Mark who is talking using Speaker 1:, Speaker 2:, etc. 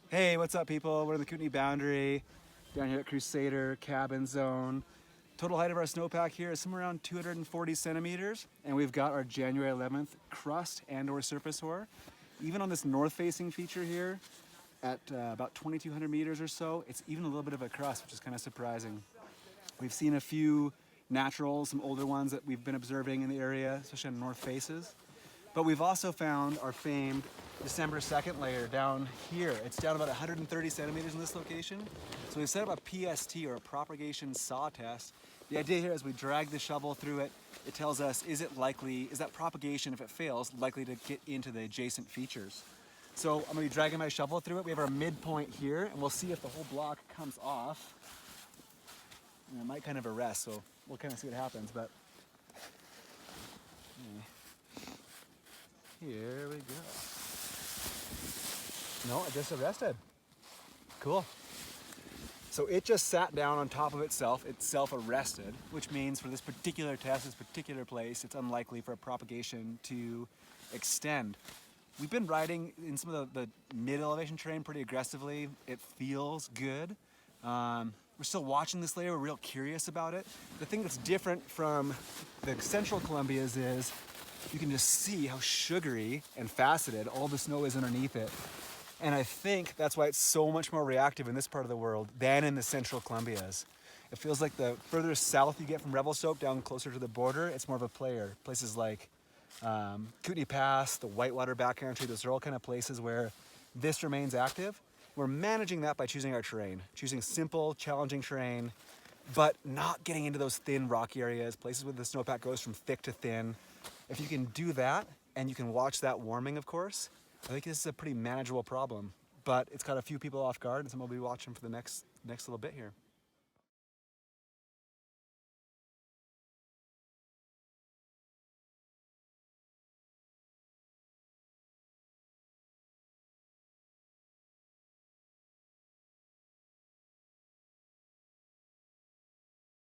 Speaker 1: Hey, what's up people? We're in the Kootenai boundary down here at Crusader Cabin Zone. Total height of our snowpack here is somewhere around 240 centimeters, and we've got our January 11th crust and or surface hoar. Even on this north facing feature here at about 2,200 meters or so, it's even a little bit of a crust, which is kind of surprising. We've seen a few naturals, some older ones that we've been observing in the area, especially on north faces. But we've also found our famed December 2nd layer down here. It's down about 130 centimeters in this location. So we've set up a PST, or a propagation saw test. The idea here is we drag the shovel through it. It tells us, is that propagation, if it fails, likely to get into the adjacent features? So I'm gonna be dragging my shovel through it. We have our midpoint here, and we'll see if the whole block comes off. And it might kind of arrest, so we'll kind of see what happens. But here we go. No, it just arrested. Cool. So it just sat down on top of itself arrested, which means for this particular test, this particular place, it's unlikely for a propagation to extend. We've been riding in some of the mid-elevation terrain pretty aggressively. It feels good. We're still watching this layer, we're real curious about it. The thing that's different from the central Columbias is you can just see how sugary and faceted all the snow is underneath it. And I think that's why it's so much more reactive in this part of the world than in the central Columbias. It feels like the further south you get from Revelstoke down closer to the border, it's more of a player. Places like Kootenai Pass, the Whitewater backcountry, those are all kind of places where this remains active. We're managing that by choosing our terrain, choosing simple, challenging terrain, but not getting into those thin rocky areas, places where the snowpack goes from thick to thin. If you can do that, and you can watch that warming, of course, I think this is a pretty manageable problem. But it's got a few people off guard, and some will be watching for the next little bit here.